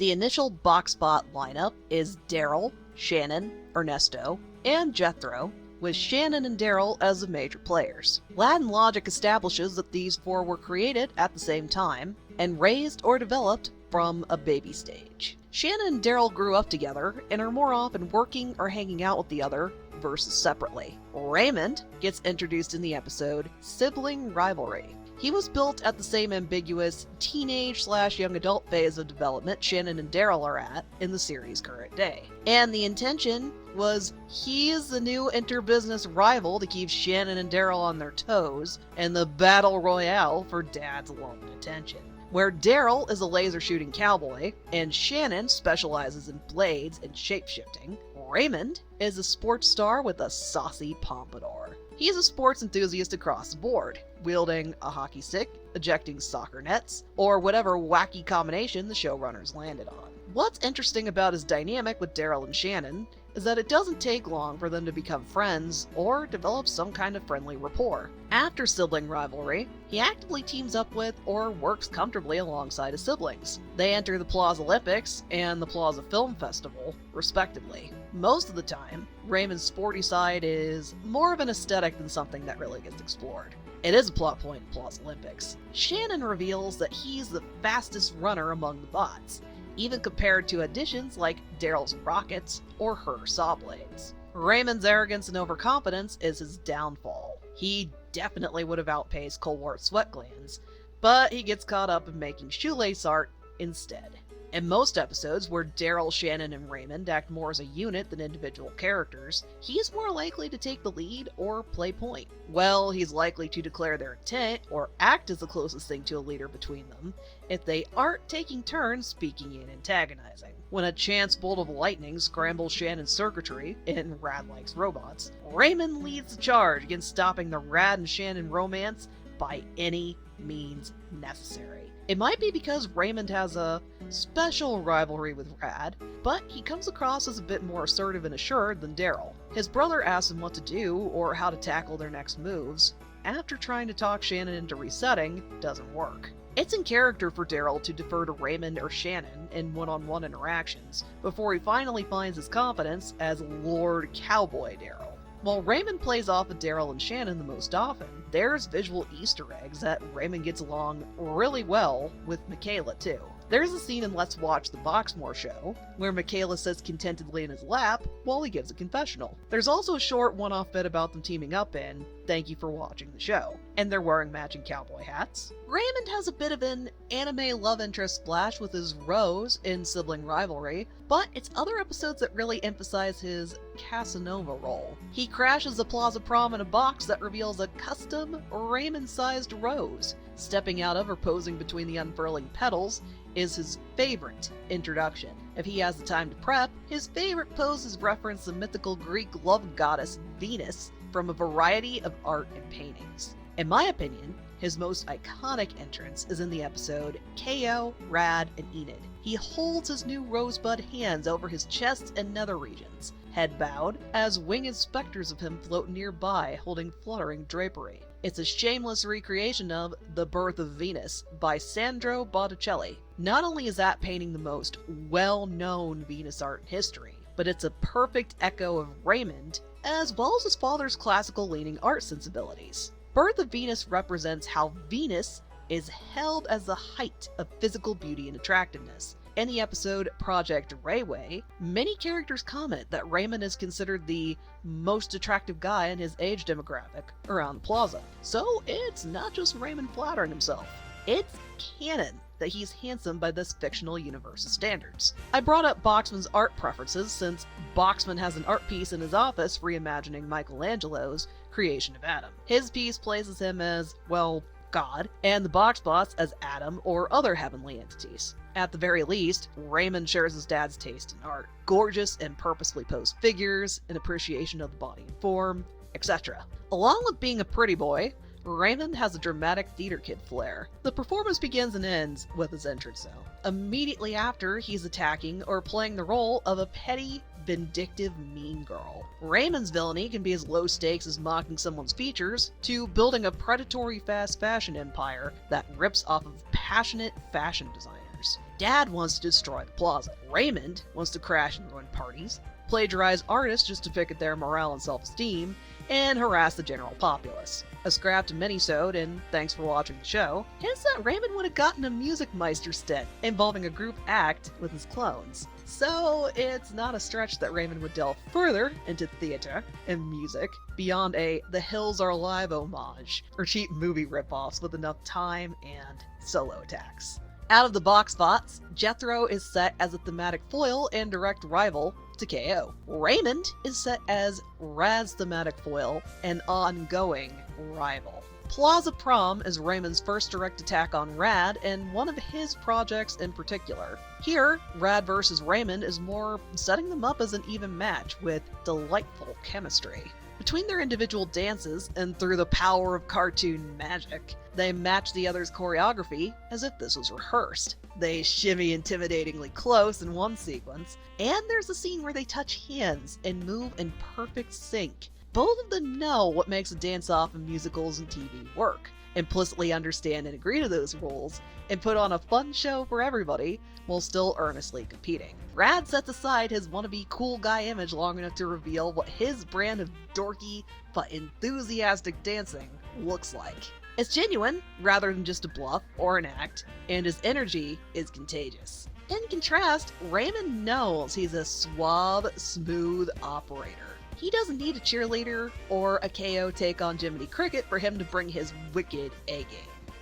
The initial Boxbot lineup is Daryl, Shannon, Ernesto, and Jethro, with Shannon and Daryl as the major players. Latin logic establishes that these four were created at the same time and raised or developed from a baby stage. Shannon and Daryl grew up together and are more often working or hanging out with the other versus separately. Raymond gets introduced in the episode Sibling Rivalry. He was built at the same ambiguous teenage/young adult phase of development Shannon and Daryl are at in the series' current day. And the intention was he is the new inter-business rival to keep Shannon and Daryl on their toes in the battle royale for Dad's love and attention, where Daryl is a laser-shooting cowboy and Shannon specializes in blades and shape-shifting. Raymond is a sports star with a saucy pompadour. He's a sports enthusiast across the board, wielding a hockey stick, ejecting soccer nets, or whatever wacky combination the showrunners landed on. What's interesting about his dynamic with Daryl and Shannon is that it doesn't take long for them to become friends or develop some kind of friendly rapport. After Sibling Rivalry, he actively teams up with or works comfortably alongside his siblings. They enter the Plaza Olympics and the Plaza Film Festival, respectively. Most of the time, Raymond's sporty side is more of an aesthetic than something that really gets explored. It is a plot point in Plaza Olympics. Shannon reveals that he's the fastest runner among the bots, even compared to additions like Daryl's rockets or her saw blades. Raymond's arrogance and overconfidence is his downfall. He definitely would have outpaced Coldwart's sweat glands, but he gets caught up in making shoelace art instead. In most episodes where Daryl, Shannon, and Raymond act more as a unit than individual characters, he's more likely to take the lead or play point. Well, he's likely to declare their intent or act as the closest thing to a leader between them if they aren't taking turns speaking and antagonizing. When a chance bolt of lightning scrambles Shannon's circuitry in Rad Likes Robots, Raymond leads the charge against stopping the Rad and Shannon romance by any means necessary. It might be because Raymond has a special rivalry with Rad, but he comes across as a bit more assertive and assured than Daryl. His brother asks him what to do or how to tackle their next moves. After trying to talk Shannon into resetting, doesn't work. It's in character for Daryl to defer to Raymond or Shannon in one-on-one interactions, before he finally finds his confidence as Lord Cowboy Daryl. While Raymond plays off of Daryl and Shannon the most often, there's visual Easter eggs that Raymond gets along really well with Michaela too. There's a scene in Let's Watch the Boxmore show where Michaela sits contentedly in his lap while he gives a confessional. There's also a short one-off bit about them teaming up in Thank You for Watching the Show, and they're wearing matching cowboy hats. Raymond has a bit of an anime love interest splash with his Rose in Sibling Rivalry, but it's other episodes that really emphasize his Casanova role. He crashes the Plaza Prom in a box that reveals a custom Raymond-sized Rose. Stepping out of or posing between the unfurling petals is his favorite introduction. If he has the time to prep, his favorite poses reference the mythical Greek love goddess Venus from a variety of art and paintings. In my opinion, his most iconic entrance is in the episode KO, Rad, and Enid. He holds his new rosebud hands over his chest and nether regions, head bowed, as winged specters of him float nearby holding fluttering drapery. It's a shameless recreation of The Birth of Venus by Sandro Botticelli. Not only is that painting the most well-known Venus art in history, but it's a perfect echo of Raymond, as well as his father's classical-leaning art sensibilities. Birth of Venus represents how Venus is held as the height of physical beauty and attractiveness. In the episode Project Rayway, many characters comment that Raymond is considered the most attractive guy in his age demographic around the plaza. So it's not just Raymond flattering himself. It's canon that he's handsome by this fictional universe's standards. I brought up Boxman's art preferences since Boxman has an art piece in his office reimagining Michelangelo's creation of Adam. His piece places him as, well, God, and the Boxbots as Adam or other heavenly entities. At the very least, Raymond shares his dad's taste in art. Gorgeous and purposefully posed figures, an appreciation of the body and form, etc. Along with being a pretty boy, Raymond has a dramatic theater kid flair. The performance begins and ends with his entrance though. Immediately after, he's attacking or playing the role of a petty, vindictive mean girl. Raymond's villainy can be as low stakes as mocking someone's features to building a predatory fast fashion empire that rips off of passionate fashion designers. others. Dad wants to destroy the plaza. Raymond wants to crash and ruin parties, plagiarize artists just to pick at their morale and self-esteem, and harass the general populace. A scrapped minisode, and thanks for watching the show, hints that Raymond would have gotten a Music Meister stint involving a group act with his clones. So it's not a stretch that Raymond would delve further into theater and music beyond a The Hills Are Alive homage or cheap movie ripoffs with enough time and solo attacks. Out of the Boxbots, Jethro is set as a thematic foil and direct rival to KO. Raymond is set as Rad's thematic foil and ongoing rival. Plaza Prom is Raymond's first direct attack on Rad and one of his projects in particular. Here, Rad vs. Raymond is more setting them up as an even match with delightful chemistry. Between their individual dances and through the power of cartoon magic, they match the other's choreography as if this was rehearsed. They shimmy intimidatingly close in one sequence, and there's a scene where they touch hands and move in perfect sync. Both of them know what makes a dance-off in musicals and TV work, implicitly understand and agree to those rules, and put on a fun show for everybody while still earnestly competing. Rad sets aside his wannabe cool guy image long enough to reveal what his brand of dorky but enthusiastic dancing looks like. It's genuine rather than just a bluff or an act, and his energy is contagious. In contrast, Raymond knows he's a suave, smooth operator. He doesn't need a cheerleader or a KO take on Jiminy Cricket for him to bring his wicked A-game.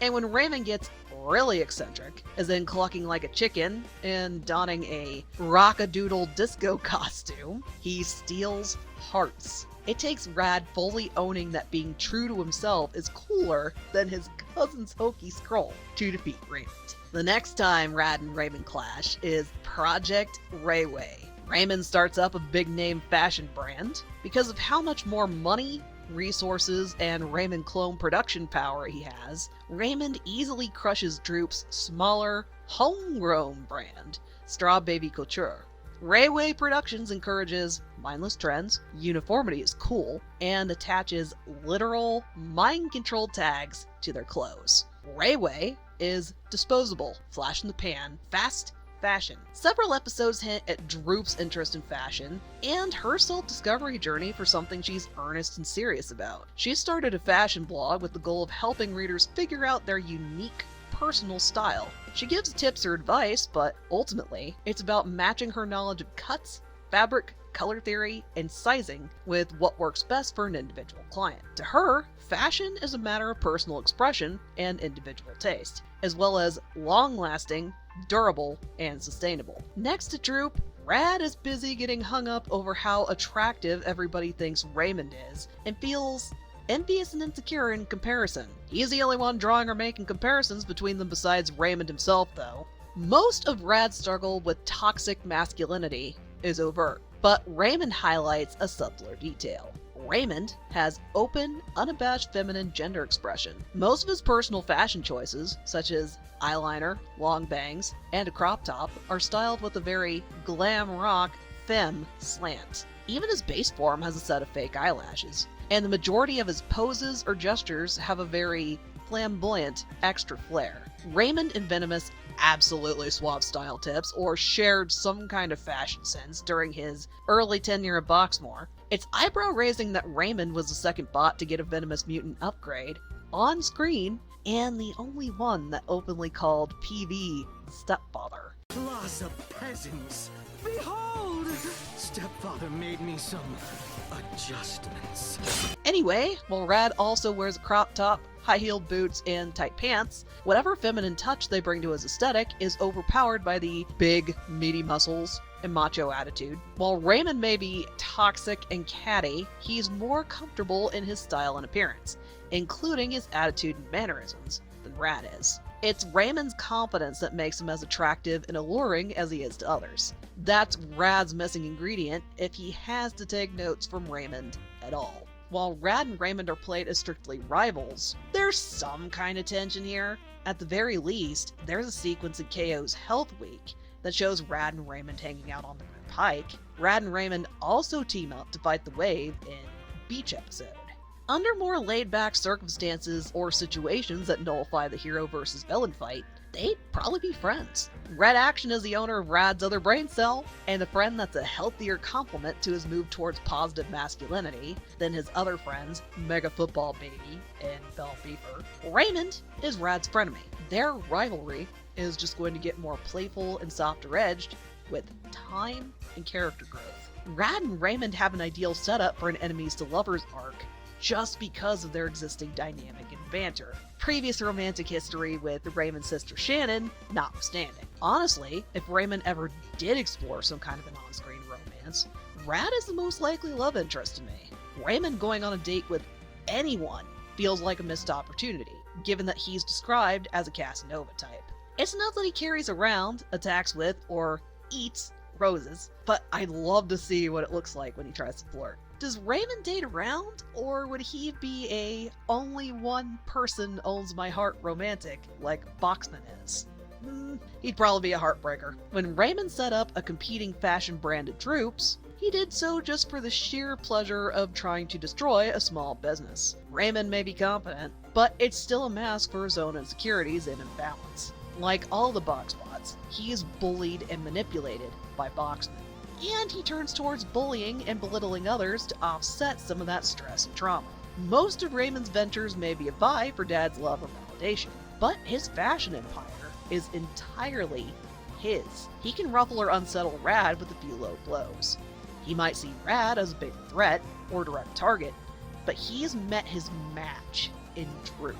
And when Raymond gets really eccentric, as in clucking like a chicken and donning a rock-a-doodle disco costume, he steals hearts. It takes Rad fully owning that being true to himself is cooler than his cousin's hokey scroll to defeat Raymond. The next time Rad and Raymond clash is Project Rayway. Raymond starts up a big-name fashion brand. Because of how much more money, resources, and Raymond clone production power he has, Raymond easily crushes Droop's smaller, homegrown brand, Straw Baby Couture. Rayway Productions encourages mindless trends, uniformity is cool, and attaches literal, mind-controlled tags to their clothes. Rayway is disposable, flash in the pan, fast fashion. Several episodes hint at Droop's interest in fashion and her self-discovery journey for something she's earnest and serious about. She started a fashion blog with the goal of helping readers figure out their unique personal style. She gives tips or advice, but ultimately, it's about matching her knowledge of cuts, fabric, color theory, and sizing with what works best for an individual client. To her, fashion is a matter of personal expression and individual taste, as well as long-lasting, durable, and sustainable. Next to Droop, Rad is busy getting hung up over how attractive everybody thinks Raymond is, and feels envious and insecure in comparison. He's the only one drawing or making comparisons between them besides Raymond himself, though. Most of Rad's struggle with toxic masculinity is overt, but Raymond highlights a subtler detail. Raymond has open, unabashed feminine gender expression. Most of his personal fashion choices, such as eyeliner, long bangs, and a crop top, are styled with a very glam rock femme slant. Even his base form has a set of fake eyelashes, and the majority of his poses or gestures have a very flamboyant extra flair. Raymond and Venomous absolutely swapped style tips or shared some kind of fashion sense during his early tenure at Boxmore. It's eyebrow-raising that Raymond was the second bot to get a Venomous Mutant upgrade on screen, and the only one that openly called PV stepfather. Plaza peasants, behold! Stepfather made me some adjustments. Anyway, while Rad also wears a crop top, high-heeled boots, and tight pants, whatever feminine touch they bring to his aesthetic is overpowered by the big, meaty muscles and macho attitude. While Raymond may be toxic and catty, he's more comfortable in his style and appearance, including his attitude and mannerisms, than Rad is. It's Raymond's confidence that makes him as attractive and alluring as he is to others. That's Rad's missing ingredient if he has to take notes from Raymond at all. While Rad and Raymond are played as strictly rivals, there's some kind of tension here. At the very least, there's a sequence in KO's Health Week that shows Rad and Raymond hanging out on the Red Pike. Rad and Raymond also team up to fight the Wave in Beach episode. Under more laid-back circumstances or situations that nullify the hero versus villain fight, they'd probably be friends. Red Action is the owner of Rad's other brain cell, and a friend that's a healthier complement to his move towards positive masculinity than his other friends, Mega Football Baby and Bell Beeper. Raymond is Rad's frenemy. Their rivalry is just going to get more playful and softer-edged with time and character growth. Rad and Raymond have an ideal setup for an enemies to lovers arc just because of their existing dynamic and banter. Previous romantic history with Raymond's sister Shannon notwithstanding. Honestly, if Raymond ever did explore some kind of an on-screen romance, Rad is the most likely love interest to me. Raymond going on a date with anyone feels like a missed opportunity, given that he's described as a Casanova type. It's not that he carries around, attacks with, or eats roses, but I'd love to see what it looks like when he tries to flirt. Does Raymond date around, or would he be a only one person owns my heart romantic like Boxman is? He'd probably be a heartbreaker. When Raymond set up a competing fashion brand at Droop's, he did so just for the sheer pleasure of trying to destroy a small business. Raymond may be competent, but it's still a mask for his own insecurities and imbalance. Like all the Boxbots, he is bullied and manipulated by Boxman. And he turns towards bullying and belittling others to offset some of that stress and trauma. Most of Raymond's ventures may be a vie for Dad's love or validation, but his fashion empire is entirely his. He can ruffle or unsettle Rad with a few low blows. He might see Rad as a big threat or direct target, but he's met his match in Droop.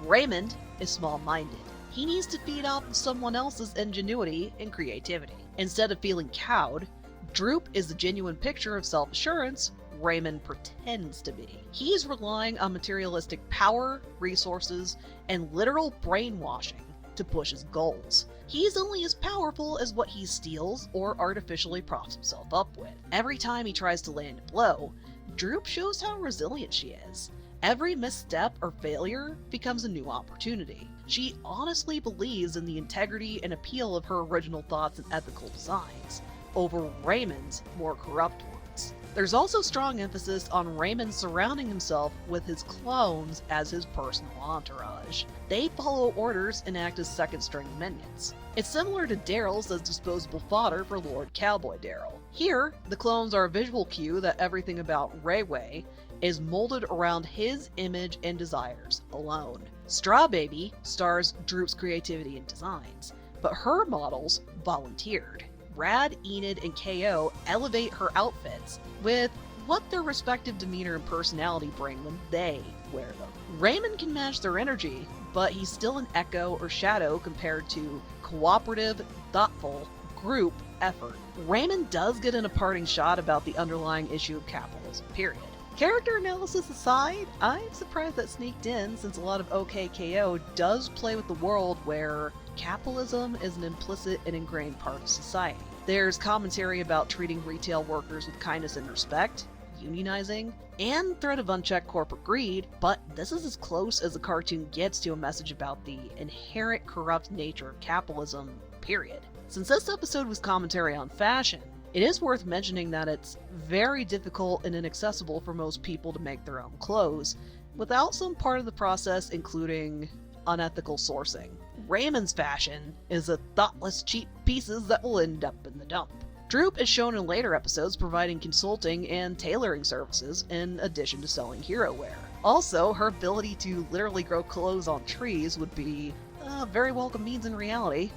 Raymond is small-minded. He needs to feed off of someone else's ingenuity and creativity. Instead of feeling cowed, Droop is the genuine picture of self-assurance Raymond pretends to be. He's relying on materialistic power, resources, and literal brainwashing to push his goals. He's only as powerful as what he steals or artificially props himself up with. Every time he tries to land a blow, Droop shows how resilient she is. Every misstep or failure becomes a new opportunity. She honestly believes in the integrity and appeal of her original thoughts and ethical designs over Raymond's more corrupt ones. There's also strong emphasis on Raymond surrounding himself with his clones as his personal entourage. They follow orders and act as second-string minions. It's similar to Daryl's as disposable fodder for Lord Cowboy Daryl. Here, the clones are a visual cue that everything about Rayway is molded around his image and desires alone. Straw Baby stars Droop's creativity and designs, but her models volunteered. Rad, Enid, and KO elevate her outfits with what their respective demeanor and personality bring when they wear them. Raymond can match their energy, but he's still an echo or shadow compared to cooperative, thoughtful, group effort. Raymond does get in a parting shot about the underlying issue of capitalism, period. Character analysis aside, I'm surprised that sneaked in since a lot of OKKO does play with the world where capitalism is an implicit and ingrained part of society. There's commentary about treating retail workers with kindness and respect, unionizing, and threat of unchecked corporate greed, but this is as close as the cartoon gets to a message about the inherent corrupt nature of capitalism, period. Since this episode was commentary on fashion, it is worth mentioning that it's very difficult and inaccessible for most people to make their own clothes, without some part of the process including unethical sourcing. Raymond's fashion is a thoughtless cheap pieces that will end up in the dump. Droop is shown in later episodes providing consulting and tailoring services in addition to selling hero wear. Also, her ability to literally grow clothes on trees would be a very welcome means in reality.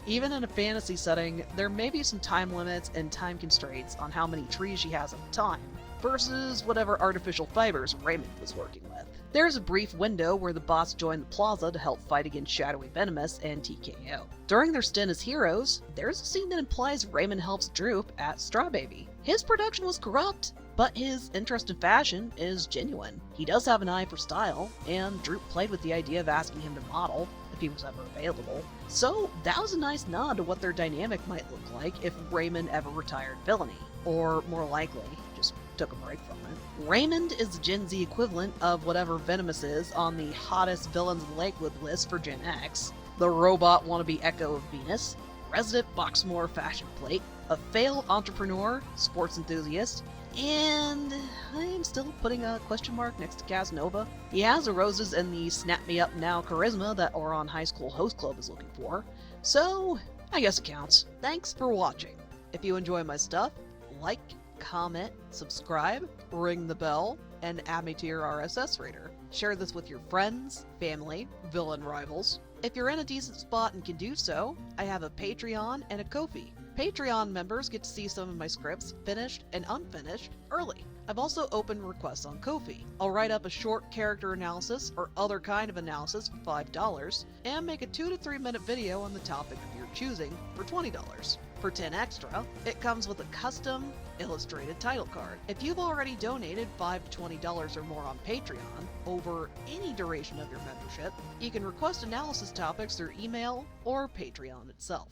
Even in a fantasy setting, there may be some time limits and time constraints on how many trees she has at a time, versus whatever artificial fibers Raymond was working with. There's a brief window where the bots join the plaza to help fight against Shadowy Venomous and TKO. During their stint as heroes, there's a scene that implies Raymond helps Droop at Straw Baby. His production was corrupt, but his interest in fashion is genuine. He does have an eye for style, and Droop played with the idea of asking him to model, if he was ever available. So that was a nice nod to what their dynamic might look like if Raymond ever retired villainy, or more likely, just took a break from it. Raymond is the Gen Z equivalent of whatever Venomous is on the hottest villains in Lakewood list for Gen X, the robot wannabe Echo of Venus, resident Boxmore fashion plate, a failed entrepreneur, sports enthusiast, And I'm still putting a question mark next to Casanova. He has the roses and the snap me up now charisma that our on high school host club is looking for, so I guess it counts. Thanks for watching. If you enjoy my stuff, like, comment, subscribe, ring the bell, and add me to your RSS reader. Share this with your friends, family, villain rivals. If you're in a decent spot and can do so, I have a Patreon and a Ko-fi. Patreon members get to see some of my scripts, finished and unfinished, early. I've also opened requests on Ko-fi. I'll write up a short character analysis or other kind of analysis for $5, and make a 2 to 3 minute video on the topic of your choosing for $20. For $10 extra, it comes with a custom, illustrated title card. If you've already donated $5 to $20 or more on Patreon over any duration of your membership, you can request analysis topics through email or Patreon itself.